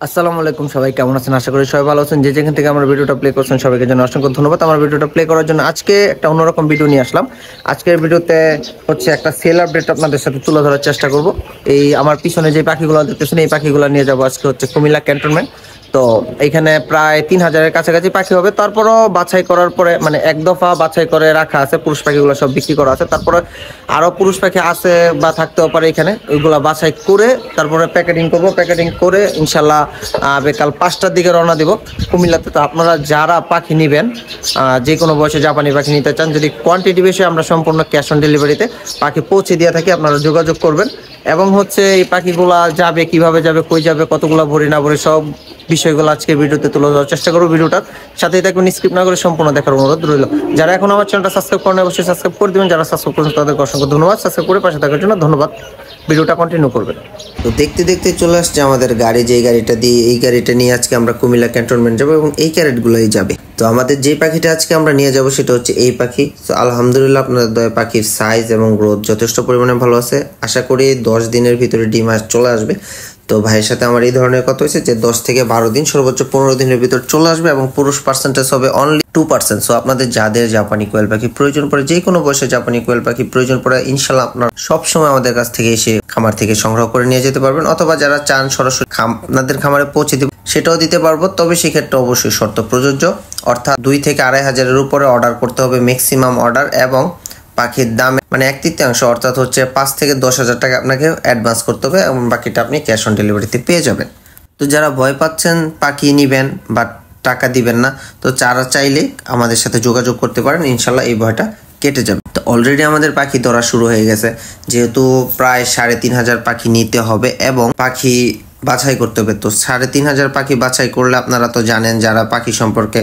আসসালামু আলাইকুম, সবাই কেমন আছেন? আশা করি সবাই ভালো আছেন। যে যেখান থেকে আমার ভিডিওটা প্লে করছেন সবাইকে জন্য অসংখ্য ধন্যবাদ। আমার ভিডিওটা প্লে করার জন্য আজকে একটা অন্যরকম ভিডিও নিয়ে আসলাম। আজকের ভিডিওতে হচ্ছে একটা সেল আপডেট আপনাদের সাথে তুলে ধরার চেষ্টা করব। এই আমার পিছনে যে পাখিগুলো দেখতেছেন এই পাখিগুলো নিয়ে যাবো আজকে হচ্ছে কুমিল্লা ক্যান্টনমেন্ট। তো এখানে প্রায় 3000-এর কাছাকাছি পাখি হবে। তারপরও বাছাই করার পরে মানে এক দফা বাছাই করে রাখা আছে, পুরুষ পাখিগুলো সব বিক্রি করা আছে। তারপরে আরও পুরুষ পাখি আছে বা থাকতেও পারে এখানে, ওইগুলো বাছাই করে তারপরে প্যাকেটিং করব। প্যাকেটিং করে ইনশাল্লাহ বিকাল 5টার দিকে রওনা দিব কুমিল্লাতে। তো আপনারা যারা পাখি নেবেন, যে কোনো বয়সে জাপানি পাখি নিতে চান, যদি কোয়ান্টিটি বেশি আমরা সম্পূর্ণ ক্যাশ অন ডেলিভারিতে পাখি পৌঁছে দিয়ে থাকি, আপনারা যোগাযোগ করবেন। এবং হচ্ছে এই পাখিগুলা যাবে কিভাবে যাবে, কই যাবে, কতগুলো ভরি না ভরি, সব বিষয়গুলো আজকে ভিডিওতে তুলে ধরার চেষ্টা করবো। ভিডিওটার সাথেই থাকবেন, স্কিপ না করে সম্পূর্ণ দেখার অনুরোধ রইল। যারা এখন আমার চ্যানেলটা সাবস্ক্রাইব করেন অবশ্যই সাবস্ক্রাইব করে দেবেন। যারা সাবস্ক্রাইব করেন তাদেরকে অসংখ্য ধন্যবাদ। সাবস্ক্রাইব করে পাশে থাকার জন্য ধন্যবাদ। ভিডিওটা কন্টিনিউ করবেন। তো দেখতে দেখতে চলে আসছে আমাদের গাড়ি, যেই গাড়িটা দিয়ে এই গাড়িটা নিয়ে আজকে আমরা কুমিল্লা ক্যান্টনমেন্ট যাবো এবং এই ক্যারেটগুলোই যাবে। তো আমাদের যে পাখিটা আজকে আমরা নিয়ে যাব সেটা হচ্ছে এই পাখি। তো আলহামদুলিল্লাহ আপনাদের দয়া পাখির সাইজ এবং গ্রোথ যথেষ্ট পরিমাণে ভালো আছে। আশা করি 10 দিনের ভিতরে ডিম চলে আসবে। তো ভাইয়ের সাথে আমার এই ধরনের কথা হয়েছে যে 10 থেকে 12 দিন, সর্বোচ্চ 15 দিনের ভিতর চলে আসবে এবং পুরুষ পার্সেন্টেজ হবে অনলি 2%। সো আপনাদের যাদের জাপানি কোয়েল পাখি প্রয়োজন পড়ে, যে কোনো বয়সে জাপানি কোয়েল পাখি প্রয়োজন পড়ে, ইনশাল্লাহ আপনারা সবসময় আমাদের কাছ থেকে এসে খামার থেকে সংগ্রহ করে নিয়ে যেতে পারবেন। অথবা যারা চান সরাসরি আপনাদের খামারে পৌঁছে দেব, সেটাও দিতে পারবো। তবে সেক্ষেত্রে অবশ্যই শর্ত প্রযোজ্য, অর্থাৎ 2 থেকে 2500-এর উপরে অর্ডার করতে হবে ম্যাক্সিমাম অর্ডার, এবং পাখির দামে মানে 1/3 অর্থাৎ হচ্ছে 5 থেকে 10,000 টাকা আপনাকে অ্যাডভান্স করতে হবে এবং বাকিটা আপনি ক্যাশ অন ডেলিভারিতে পেয়ে যাবেন। তো যারা ভয় পাচ্ছেন পাখি নেবেন বা টাকা দিবেন না, তো যারা চাইলে আমাদের সাথে যোগাযোগ করতে পারেন, ইনশাল্লাহ এই ভয়টা কেটে যাবে। তো অলরেডি আমাদের পাখি ধরা শুরু হয়ে গেছে, যেহেতু প্রায় 3500 পাখি নিতে হবে এবং পাখি বাছাই করতে হবে। তো 3500 পাখি বাছাই করলে আপনারা তো জানেন, যারা পাখি সম্পর্কে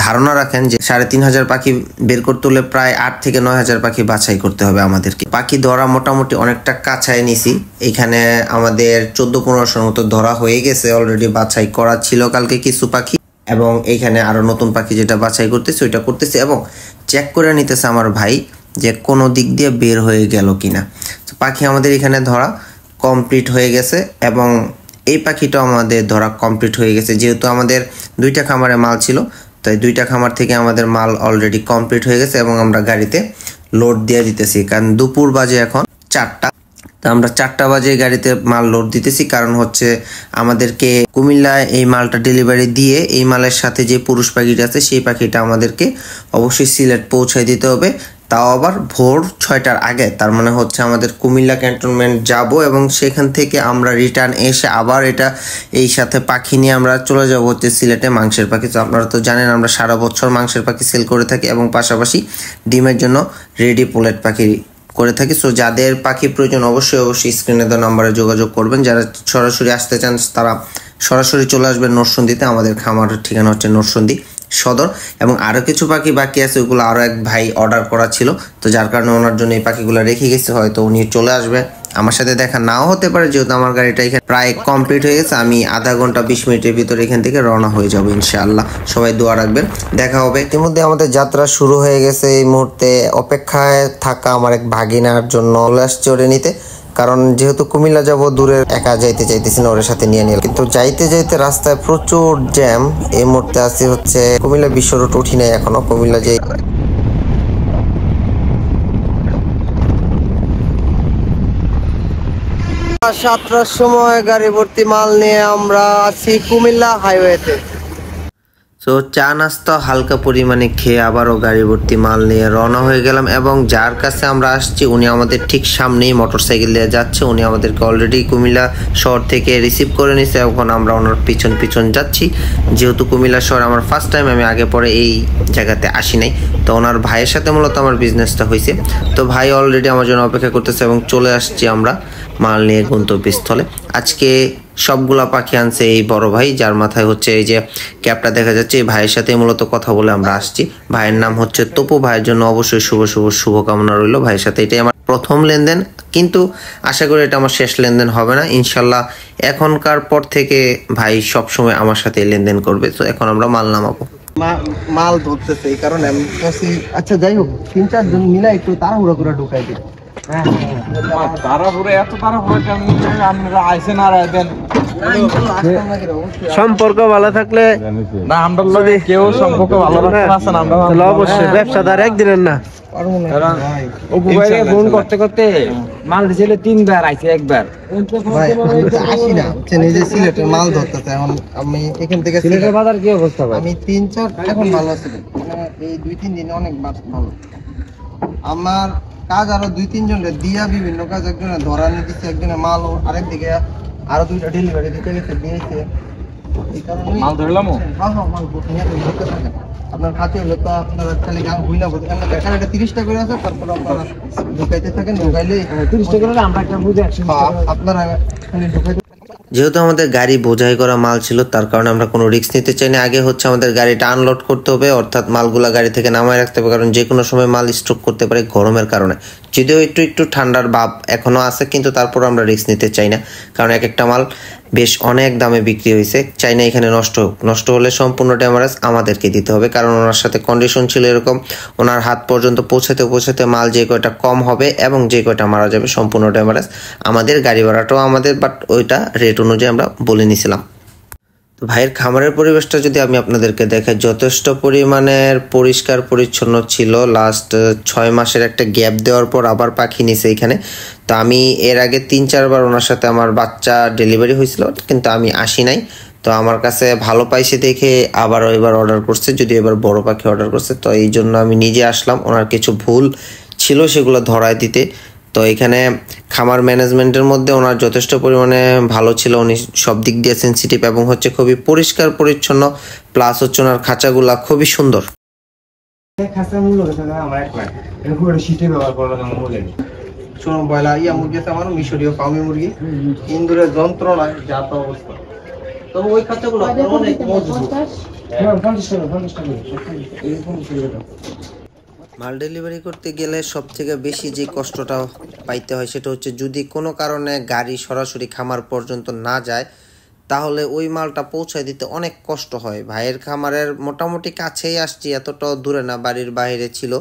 ধারণা রাখেন, যে 3500 পাখি বের করতে হলে প্রায় 8 থেকে 9000 পাখি বাছাই করতে হবে আমাদেরকে। পাখি ধরা মোটামুটি অনেকটা কাছায় নিছি। এখানে আমাদের 14-1500 মতো ধরা হয়ে গেছে অলরেডি। বাছাই করা ছিল কালকে কিছু পাখি, এবং এইখানে আরো নতুন পাখি যেটা বাছাই করতেছে ওইটা করতেছে এবং চেক করে নিতেছে আমার ভাই যে কোনো দিক দিয়ে বের হয়ে গেল কিনা। তো পাখি আমাদের এখানে ধরা কমপ্লিট হয়ে গেছে এবং এই পাখিটা আমাদের ধরা কমপ্লিট হয়ে গেছে। যেহেতু আমাদের 2টা খামারে মাল ছিল, তাই 2টা খামার থেকে আমাদের মাল অলরেডি কমপ্লিট হয়ে গেছে এবং আমরা গাড়িতে লোড দিয়ে দিতেছি। কারণ দুপুর বাজে এখন 4টা, তো আমরা 4টা বাজে গাড়িতে মাল লোড দিতেছি। কারণ হচ্ছে আমাদেরকে কুমিল্লায় এই মালটা ডেলিভারি দিয়ে এই মালের সাথে যে পুরুষ পাখিটা আছে সেই পাখিটা আমাদেরকে অবশ্যই সিলেট পৌঁছায় দিতে হবে, তাও আবার ভোর 6টার আগে। তার মানে হচ্ছে আমাদের কুমিল্লা ক্যান্টনমেন্ট যাব এবং সেখান থেকে আমরা রিটার্ন এসে আবার এটা এই সাথে পাখি নিয়ে আমরা চলে যাব হচ্ছে সিলেটে মাংসের পাখি। তো আপনারা তো জানেন আমরা সারা বছর মাংসের পাখি সেল করে থাকি এবং পাশাপাশি ডিমের জন্য রেডি পোলেট পাখি করে থাকি। সো যাদের পাখি প্রয়োজন অবশ্যই স্ক্রিনে দেওয়া নাম্বারে যোগাযোগ করবেন। যারা সরাসরি আসতে চান তারা সরাসরি চলে আসবেন নরসিংদীতে। আমাদের খামারের ঠিকানা হচ্ছে নরসিংদী সদর। এবং আরও কিছু পাখি বাকি আছে, ওগুলো আরও এক ভাই অর্ডার করা ছিল, তো যার কারণে ওনার জন্য এই পাখিগুলো রেখে গেছে। হয়তো উনি চলে আসবে, আমার সাথে দেখা নাও হতে পারে, যেহেতু আমার গাড়িটা এখানে প্রায় কমপ্লিট হয়ে গেছে। আমি আধা ঘন্টা 20 মিনিটের ভিতরে এখান থেকে রওনা হয়ে যাবো ইনশাআল্লাহ। সবাই দোয়া রাখবেন, দেখা হবে। ইতিমধ্যে আমাদের যাত্রা শুরু হয়ে গেছে। এই মুহূর্তে অপেক্ষায় থাকা আমার এক ভাগিনার জন্য চলে আসছে ওরে নিতে। কারণ যেহেতু কুমিল্লা যাব, দূরে একা যাইতে চাইতেছি না, ওর সাথে নিয়ে নিলাম। কিন্তু যাইতে যাইতে রাস্তায় প্রচুর জ্যাম। এই মুহূর্তে আছি হচ্ছে কুমিল্লা বিশ্ব রোড, উঠি নাই এখনো। কুমিল্লা যে 7টার সময় গাড়ি ভর্তি মাল নিয়ে আমরা আছি কুমিল্লা হাইওয়েতে। তো চা নাস্তা হালকা পরিমাণে খেয়ে আবারও গাড়ি ভর্তি মাল নিয়ে রওনা হয়ে গেলাম। এবং যার কাছে আমরা আসছি উনি আমাদের ঠিক সামনেই মোটরসাইকেল নিয়ে যাচ্ছে। উনি আমাদেরকে অলরেডি কুমিল্লা শহর থেকে রিসিভ করে নিছে, এখন আমরা ওনার পিছন পিছন যাচ্ছি। যেহেতু কুমিল্লা শহর আমার ফার্স্ট টাইম, আমি আগে পরে এই জায়গাতে আসি নাই, তো ওনার ভাইয়ের সাথে মূলত আমার বিজনেসটা হয়েছে। তো ভাই অলরেডি আমার জন্য অপেক্ষা করতেছে এবং চলে আসছি আমরা মাল নিয়ে গন্তব্যস্থলে। আজকে সবগুলা পাখি আনছে এই বড় ভাই, যার মাথায় হচ্ছে এই যে ক্যাপটা দেখা যাচ্ছে। এই ভাইয়ের সাথে মূলত কথা বলে আমরা আসছি। ভাইয়ের নাম হচ্ছে তপু। ভাইয়ের জন্য অবশ্যই শুভকামনা রইল। ভাইয়ের সাথে এটাই আমার প্রথম লেনদেন, কিন্তু আশা করি এটা আমার শেষ লেনদেন হবে না ইনশাল্লাহ। এখনকার পর থেকে ভাই সবসময় আমার সাথে লেনদেন করবে। তো এখন আমরা মাল নামাবো। মাল ধরতেছে এই কারণে আমি আচ্ছা যাই হোক 3-4 জন মিলে একটু তাড়াহুড়ো করে ঢুকাই দিই। সম্পর্ক ভালো থাকলে না, আমরা কেউ সম্পর্ক ভালো রাখতে না, আমরা অবশ্যই ব্যবসাদার একদিনের না। ফোন করতে করতে মাল দিয়েছিল 3 বার, আইছে একবার। আসি না নিজে সিলেটের মাল ধরতেছে। এখন আমি এখান থেকে সিলেটের বাজার কি অবস্থা ভাই? আমি 3-4 এখন ভালো আছি, মানে এই 2-3 দিনে অনেক ভালো। আমার কাজ আরো 2-3 জনের দিয়া বিভিন্ন কাজ, একজনে ধরা নিয়ে দিচ্ছে, একজনে মাল আরেক দিকে আরো 2টা ডেলিভারি দিতে গেছে, দিয়েছে। এই কারণে মাল ধরলাম। হ্যাঁ মাল নিয়ে ঢুকতে থাকে। আপনার খাতে হলে তো আপনার খালি গান হই না, বলতে এখানে এটা 30 টাকা করে আছে, তারপর আপনারা ঢুকাইতে থাকেন, ঢুকাইলে 30 টাকা করে আমরা একটা বুঝে আপনারা খালি ঢুকাইতে। যেহেতু আমাদের গাড়ি বোঝাই করা মাল ছিল, তার কারণে আমরা কোনো রিস্ক নিতে চাই না। আগে হচ্ছে আমাদের গাড়িটা আনলোড করতে হবে, অর্থাৎ মালগুলা গাড়ি থেকে নামায় রাখতে হবে, কারণ যে কোনো সময় মাল স্ট্রোক করতে পারে গরমের কারণে। যদিও একটু ঠান্ডার ভাব এখনো আছে, কিন্তু তারপর আমরা রিস্ক নিতে চাই না, কারণ এক একটা মাল বেশ অনেক দামে বিক্রি হয়েছে। চাই না এখানে নষ্ট হলে সম্পূর্ণ ড্যামারেজ আমাদেরকে দিতে হবে, কারণ ওনার সাথে কন্ডিশন ছিল এরকম, ওনার হাত পর্যন্ত পৌঁছাতে মাল যে কয়টা কম হবে এবং যে কয়টা মারা যাবে সম্পূর্ণ ড্যামারেজ আমাদের, গাড়ি ভাড়াটাও আমাদের, বাট ওইটা রেট অনুযায়ী আমরা বলে নিয়েছিলাম। তো ভাইয়ের খামারের পরিবেশটা যদি আমি আপনাদেরকে দেখাই, যথেষ্ট পরিমাণের পরিষ্কার পরিচ্ছন্ন ছিল। লাস্ট 6 মাসের একটা গ্যাপ দেওয়ার পর আবার পাখি নিছে এখানে। তো আমি এর আগে 3-4 বার ওনার সাথে আমার বাচ্চা ডেলিভারি হয়েছিল, কিন্তু আমি আসি নাই। তো আমার কাছে ভালো পাইছে দেখে আবারও এবার অর্ডার করছে, যদি এবার বড় পাখি অর্ডার করছে। তো এই জন্য আমি নিজে আসলাম, ওনার কিছু ভুল ছিল সেগুলো ধরায় দিতে। তো এখানে খামার ম্যানেজমেন্টের মধ্যে ওনার যথেষ্ট পরিমাণে ভালো ছিল, উনি সব দিক দিয়ে সেন্সিটিভ এবং হচ্ছে খুবই পরিষ্কার পরিচ্ছন্ন, প্লাস হচ্ছে ওনার খাঁচাগুলা খুবই সুন্দর। বয়লা মুরগি আছে আমার, মিশরীয় ফার্মি মুরগি, ইন্দুরের যন্ত্রণায় যা তো অবস্থা। তো ওই খাঁচাগুলো অনেক মজবুত। মাল ডেলিভারি করতে গেলে সব থেকে বেশি যে কষ্টটা পাইতে হয় সেটা হচ্ছে যদি কোনো কারণে গাড়ি সরাসরি খামার পর্যন্ত না যায়, তাহলে ওই মালটা পৌঁছায় দিতে অনেক কষ্ট হয়। ভাইয়ের খামারের মোটামুটি কাছেই আসছি, এতটাও দূরে না, বাড়ির বাইরে ছিল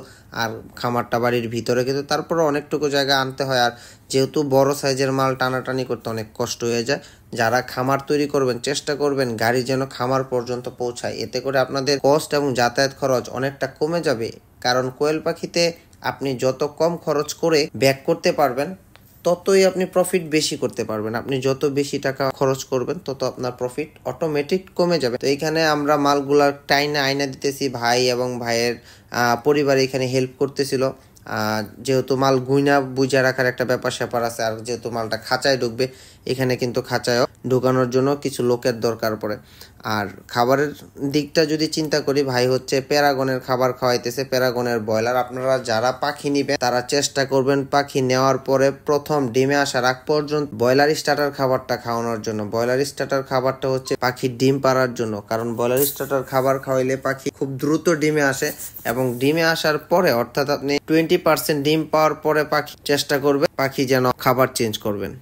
আর খামারটা বাড়ির ভিতরে, কিন্তু তারপরে অনেকটুকু জায়গা আনতে হয়। আর যেহেতু বড় সাইজের মাল টানাটানি করতে অনেক কষ্ট হয়ে যায়। যারা খামার তৈরি করবেন চেষ্টা করবেন গাড়ি যেন খামার পর্যন্ত পৌঁছায়, এতে করে আপনাদের কস্ট এবং যাতায়াত খরচ অনেকটা কমে যাবে। কারণ কোয়েল পাখিতে আপনি যত কম খরচ করে ব্যাক করতে পারবেন, ততই আপনি প্রফিট বেশি করতে পারবেন। আপনি যত বেশি টাকা খরচ করবেন তত আপনার প্রফিট অটোমেটিক কমে যাবে। তো এইখানে আমরা মালগুলা টাইনে আয়না দিতেছি, ভাই এবং ভাইয়ের পরিবার এখানে হেল্প করতেছিল। যেহেতু মাল গুইনা বুঝা রাখার একটা ব্যাপার স্যাপার আছে, আর যেহেতু মালটা খাঁচায় ঢুকবে, এখানে কিন্তু খাঁচায় ঢোকানোর জন্য কিছু লোকের দরকার পড়ে। আর খাবারের দিকটা যদি চিন্তা করি, ভাই হচ্ছে প্যারাগনের খাবার খাওয়াইতেছে, প্যারাগনের ব্রয়লার। আপনারা যারা পাখি নিবেন তারা চেষ্টা করবেন পাখি নেওয়ার পরে প্রথম ডিমে আসার আগ পর্যন্ত ব্রয়লার স্টার্টার খাবারটা খাওয়ানোর জন্য। ব্রয়লার স্টার্টার খাবারটা হচ্ছে পাখির ডিম পাড়ার জন্য, কারণ ব্রয়লার স্টার্টার খাবার খাওয়াইলে পাখি খুব দ্রুত ডিমে আসে, এবং ডিমে আসার পরে অর্থাৎ আপনি 20% ডিম পাওয়ার পরে পাখি চেষ্টা করবে পাখি যেন খাবার চেঞ্জ করবেন।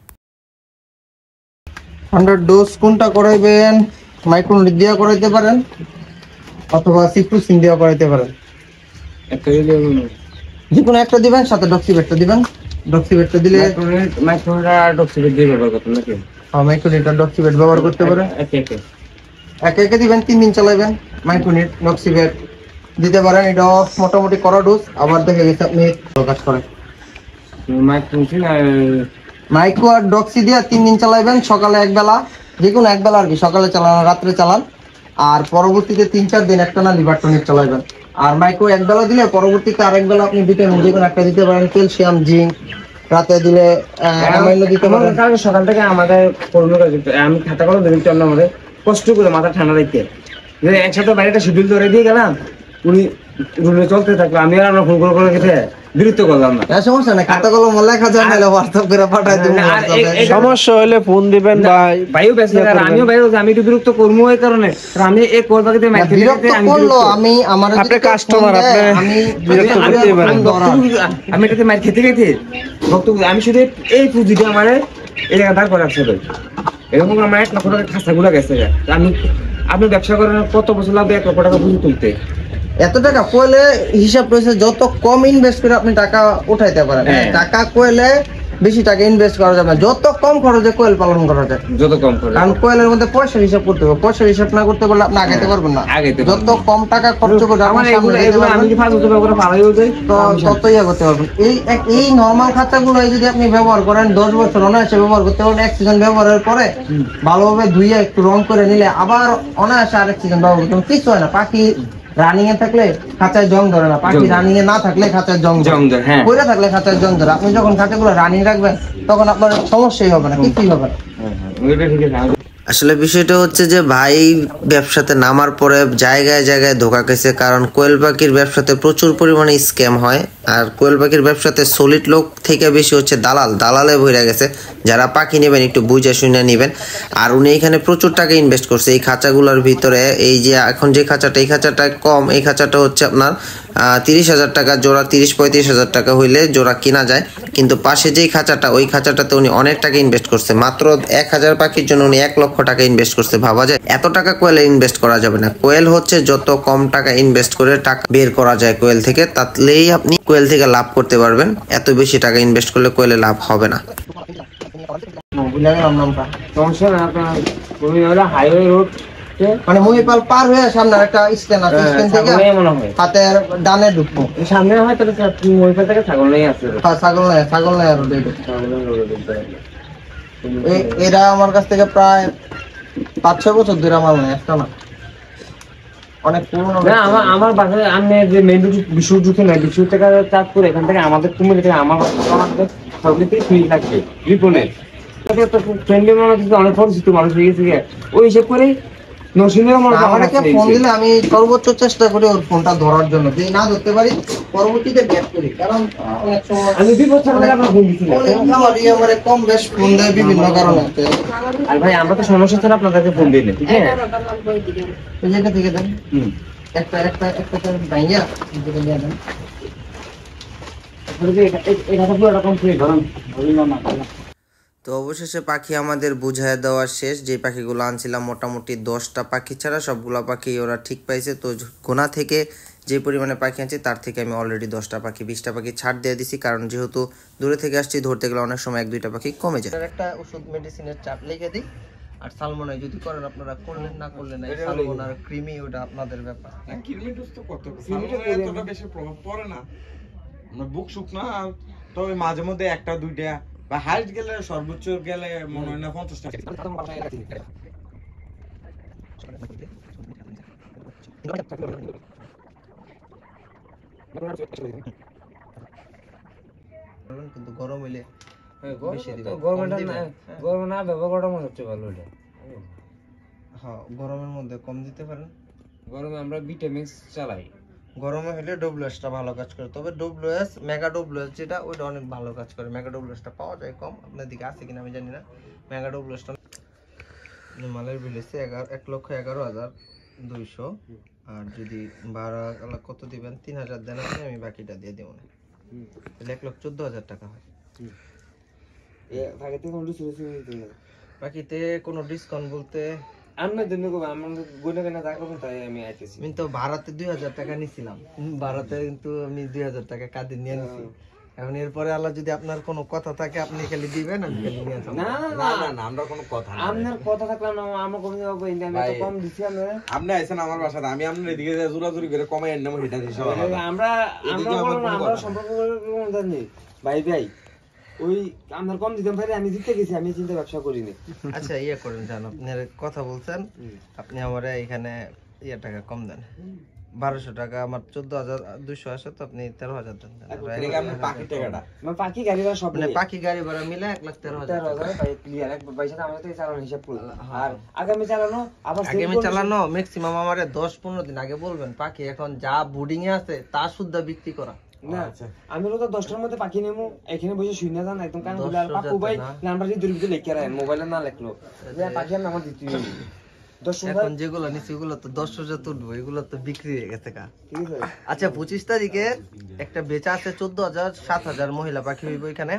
100 ডোজ কোনটা করাইবেন? মাইক্রোনিট দিয়া করাইতে পারেন অথবা সিপ্রোসিন দিয়া করাইতে পারেন, যে কোনো একটা দিবেন, সাথে ডক্সিবেটটা দিবেন। ডক্সিবেটটা দিলে মাইক্রোনিট আর ডক্সিবেট দিয়ে ব্যবহার করতে নাকি? হ্যাঁ, মাইক্রোনিট আর ডক্সিবেট ব্যবহার করতে পারেন। একে একে দিবেন, 3 দিন চালাবেন। মাইক্রোনিট ডক্সিবেট দিতে পারেন, এটা মোটামুটি করা ডোজ। আবার দেখা গেছে আপনি কাজ করেন মাইক্রো আর ডক্সি দিয়ে 3 দিন চালাবেন, সকালে একবেলা, যে কোনো একবেলা আর কি, সকালে চালান রাত্রে চালান, আর পরবর্তীতে 3-4 দিন একটা না লিভার টনিক চালাবেন। আর মাইক্রো একবেলা দিলে পরবর্তীতে আরেকবেলা আপনি ভিটামিন যে কোনো একটা দিতে পারেন, ক্যালসিয়াম, জিঙ্ক। রাতে দিলে অ্যামাইনো দিতে পারেন। সকাল থেকে আমাদের আমি খাতা করে দিন চল আমাদের কষ্ট করে মাথা ঠান্ডা রাখতে, একসাথে বাড়িটা শিডিউল ধরে দিয়ে গেলাম, উনি রুলে চলতে থাকলো, আমি আর আমরা ফোন করে গেছে বিরক্ত করলাম না। সমস্যা নাই, খাতা কলম লেখা যায়, নাহলে হোয়াটসঅ্যাপ করে পাঠাই দেব। সমস্যা হলে ফোন দিবেন ভাই। ভাইও ব্যস্ত, আর আমিও ভাই আমি একটু বিরক্ত করবো এই কারণে, আমি এই কোরবানিতে মাইকে বিরক্ত করলো, আমি আমার আপনি কাস্টমার, আপনি বিরক্ত করতে পারেন। আমি এটাতে মাইর খেতে খেতে বক্তব্য, আমি শুধু এই পুঁজিটা আমার এই জায়গা দাঁড় করে রাখছে ভাই। এরকম আমার 1 লক্ষ টাকা খাঁচাগুলো গেছে। আমি আপনি ব্যবসা করেন কত বছর লাগবে 1 লক্ষ টাকা পুঁজি তুলতে? এত টাকা কোয়েলে হিসাব রয়েছে, যত কম ইনভেস্ট করে আপনি টাকা উঠাইতে পারেন। টাকা কোয়েলে বেশি টাকা ইনভেস্ট করা যাবে না, যত কম খরচে কোয়েল পালন করা যায়, যত কম করে। কারণ কোয়েলের মধ্যে পয়সার হিসাব করতে হবে, পয়সার হিসাব না করতে পারলে আপনি আগাইতে পারবেন না। যত কম টাকা খরচ করে আপনি সামনে যেতে পারবেন, আমি কি ফালতু করে ভালোই দেই তো তত ইয়া করতে পারবেন। এই নরমাল খাঁচাগুলো যদি আপনি ব্যবহার করেন 10 বছর অনায়াসে ব্যবহার করতে পারবেন। এক সিজন ব্যবহারের পরে ভালোভাবে ধুইয়ে একটু রং করে নিলে আবার অনায়াসে আরেক সিজন ব্যবহার করতে পারবেন। কিছু হয় না, পাখি রানিং এ থাকলে খাঁচায় জং ধরে না, পাখি রানিং এ না থাকলে খাঁচায় জং ধরে, পড়ে থাকলে খাঁচায় জং ধরে। আপনি যখন খাঁচাগুলো রানিং রাখবেন তখন আপনার সমস্যাই হবে না, কিছুই হবে না। আসলে বিষয়টা হচ্ছে যে ভাই ব্যবসাতে নামার পরে জায়গায় জায়গায় ধোকা খেয়েছে, কারণ কোয়েল পাখির ব্যবসাতে প্রচুর পরিমাণে স্ক্যাম হয়। আর কোয়েল পাখির ব্যবসাতে সলিড লোক থেকে বেশি হচ্ছে দালালে ভরে গেছে। যারা পাখি নেবেন একটু বুঝে শুনে নেবেন। আর উনি এখানে প্রচুর টাকা ইনভেস্ট করছে এই খাঁচাগুলোর ভিতরে। এই যে এখন যে খাঁচাটা, এই খাঁচাটা কম, এই খাঁচাটা হচ্ছে আপনার 30,000 টাকা জোড়া, 30-35,000 টাকা হইলে জোড়া কিনা যায়। কিন্তু পাশে যেই খাঁচাটা, ওই খাঁচাটাতে উনি অনেক টাকা ইনভেস্ট করছে। মাত্র 1000 পাখির জন্য উনি 1 লক্ষ টাকা ইনভেস্ট করছে। ভাবা যায় এত টাকা কোয়েলে ইনভেস্ট করা যাবে না। কোয়েল হচ্ছে যত কম টাকা ইনভেস্ট করে টাকা বের করা যায় কোয়েল থেকে, তাহলেই আপনি কোয়েল থেকে লাভ করতে পারবেন। এত বেশি টাকা ইনভেস্ট করলে কোয়েলে লাভ হবে না। সমস্যা না, আপনার তুমি হলো হাইওয়ে রোড মানে মহিপাল পার হয়ে সামনে একটা স্ট্যান্ড আছে, স্ট্যান্ড থেকে হাতের ডানে ঢুকবো, সামনে হয় তাহলে মহিপাল থেকে ছাগল নেই আছে। ছাগল নাই আর এরা আমার কাছ থেকে প্রায় 5-6 বছর ধরে মাল নেয়, একটা না, অনেক পুরনো। আমার বাসায় আমি যে মেন বিশ্ব ঢুকে নাই, বিশ্ব থেকে চাঁদপুর, এখান থেকে আমাদের কুমিল্লা থেকে আমার সবকিছুই ফ্রি লাগবে রিপনের ফ্রেন্ডলি মানুষ, অনেক পরিচিত মানুষ হয়ে গেছে। ওই হিসেব করে আমাকে ফোন দিলে আমি সর্বোচ্চ চেষ্টা করি ওর ফোনটা ধরার জন্য, যদি না ধরতে পারি পরবর্তীতে ব্যাক করি। কারণ অনেক সময় আমি 2 বছর আগে আপনার ফোন দিয়েছিলাম, আমার কম বেশ ফোন দেয় বিভিন্ন কারণে। আর ভাই আমরা তো সমস্যা ছাড়া আপনাদেরকে ফোন দিই না, ঠিক আছে? যেটা থেকে দেন একটা ভাইয়া যেটা দিয়ে দেন। তো অবশেষে পাখি আমাদের বুঝায় দেওয়া শেষ। যে পাখিগুলো আনছিলাম মোটামুটি 10টা পাখি ছাড়া সবগুলো পাখি ওরা ঠিক পাইছে। তো গোনা থেকে যে পরিমাণে পাখি আনছি তার থেকে আমি অলরেডি 10টা পাখি 20টা পাখি ছাড় দিয়ে দিছি, কারণ যেহেতু দূরে থেকে আসছি ধরতে গেলে অনেক সময় 1-2টা পাখি কমে যায়। একটা ওষুধ মেডিসিনের চাপ লিখে দিই। আর সালমোনাই যদি করেন আপনারা, করলেন না করলেন না, সালমোন আর ক্রিমি ওটা আপনাদের ব্যাপার। ক্রিমি ডোজ তো কত, সালমোনের এতটা বেশি প্রভাব পড়ে না, বুক শুকনা, তবে মাঝে মধ্যে 1-2টা বা হাইট গেলে সর্বোচ্চ গেলে মনে হয় না 50 টাকা। কিন্তু গরম হইলে গরমের মধ্যে কম দিতে পারেন। গরমে আমরা ভিটামিক্স চালাই, গরমে হলে ডব্লিউএসটা ভালো কাজ করে। তবে ডব্লিউএস মেগা ডব্লিউএস যেটা, ওইটা অনেক ভালো কাজ করে। মেগা ডব্লিউএসটা পাওয়া যায় কম, আপনার দিকে আছে কিনা আমি জানি না। মেগা ডব্লিউএসটা মালের বিল এসে 1,11,200। আর যদি ভাড়া কত দিবেন, 3,000 দেন আপনি, আমি বাকিটা দিয়ে দেবো না, তাহলে 1,14,000 টাকা হয়। বাকিতে কোনো ডিসকাউন্ট বলতে আপনার জন্য আমার গুনে কেনা টাকা তাই আমি আইতেছি। আমি তো ভাড়াতে 2,000 টাকা নিছিলাম, ভাড়াতে কিন্তু আমি 2,000 টাকা কাঁদে নিয়ে নিছি। এখন এরপরে আল্লাহ যদি আপনার কোনো কথা থাকে আপনি খালি দিবেন, আমি খালি নিয়ে যাবো। না আমরা কোনো কথা না, আপনার কথা থাকলে না আমার কমে যাবো, আমি তো কম দিছি। আপনি আইছেন আমার বাসাতে, আমি আপনার এদিকে জোরাজুরি করে কমাই এর নাম হিটা দিছি। আমরা সম্পর্ক জানি ভাই ওই আপনার কম দিতাম ভাই, আমি জিততে গেছি, আমি চিন্তা ব্যবসা করিনি। আচ্ছা ইয়ে করেন, জান আপনার কথা বলছেন, আপনি আমার এখানে টাকা কম দেন, 1200 টাকা। আমার 14,200 আসে, তো আপনি 13,000 দেন। পাখি গাড়ি ভাড়া সব পাখি গাড়ি ভাড়া মিলে 1,13,000 ক্লিয়ার। একবার পয়সাটা আমাদের থেকে চালানো হিসাব করুন। আর আগামী চালানো ম্যাক্সিমাম আমারে 10-15 দিন আগে বলবেন। পাখি এখন যা বুডিং এ আছে তা শুদ্ধ বিক্রি করা না। আমি তো 10টার মধ্যে পাখি নেবো, এখানে বসে শুনে যান একদম কান খুলে। আর পাপু ভাই নাম্বারটি দুর্বিত লিখে রাখেন, মোবাইলে না লিখলো পাখি আর নাম্বার দিতে হবে। এখন যেগুলো নিচ্ছি ওগুলো তো 10,000 তুলবো, এগুলো তো বিক্রি হয়ে গেছে কা। আচ্ছা 25 তারিখে একটা বেচা আছে 14,000 7,000 মহিলা পাখি হইব এখানে।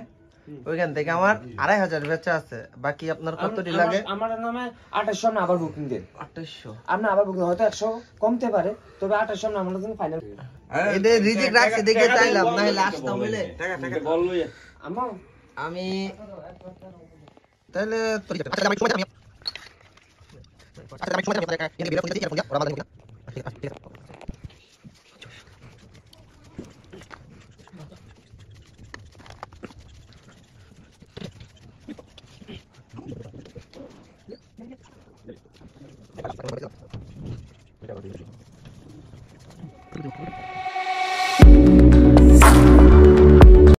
ওইখান থেকে আমার 2500 বেচা আছে, বাকি আপনার কতটি লাগে? আমার নামে 2800 আপনি আবার বুকিং দেন। 2800 আপনি আবার বুকিং, হয়তো 100 কমতে পারে, তবে 2800 আপনি আমার জন্য ফাইনাল। এদের রিজিক রাখছি দেখে চাইলাম, না হলে আসতাম বলে। আমি তাহলে